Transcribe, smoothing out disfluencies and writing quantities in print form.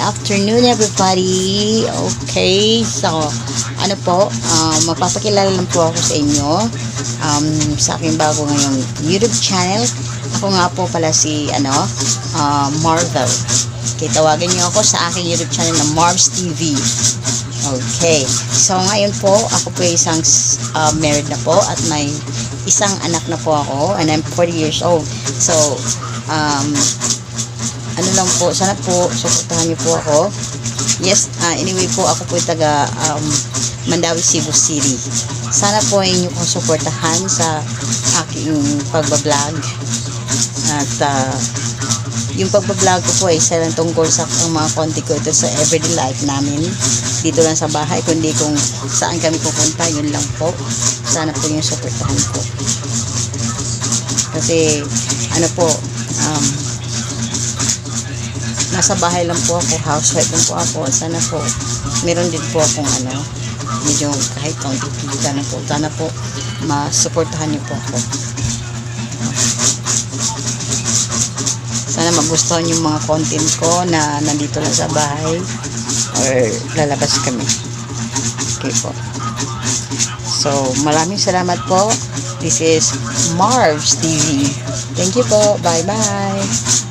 afternoon everybody. Okay, so ano po, magpapakilala lang po ako sa inyo sa aking bago ngayong YouTube channel. Ako nga po pala si Marvel. Okay, tawagan niyo ako sa aking YouTube channel na Marv's TV. Okay, so ngayon po ako po isang married na po at may isang anak na po ako and I'm 40 years old. So ano lang po, sana po suportahan niyo po ako. Yes, anyway po, ako po taga Mandawi, Cebu City. Sana po inyo kong suportahan sa aking pagbablog. At yung pagbablog ko po ay isa lang tungkol sa mga konti ko ito sa everyday life namin. Dito lang sa bahay, kundi kung saan kami pupunta, yun lang po. Sana po yung suportahan ko. Kasi ano po, nasa bahay lang po ako, housewife lang po ako. Sana po, meron din po akong medyo kahit kaunti kita na po. Sana po, masuportahan niyo po ako. Sana magustuhan yung mga content ko na nandito lang sa bahay or lalabas kami. Okay po. So, maraming salamat po. This is Marv's TV. Thank you po. Bye-bye.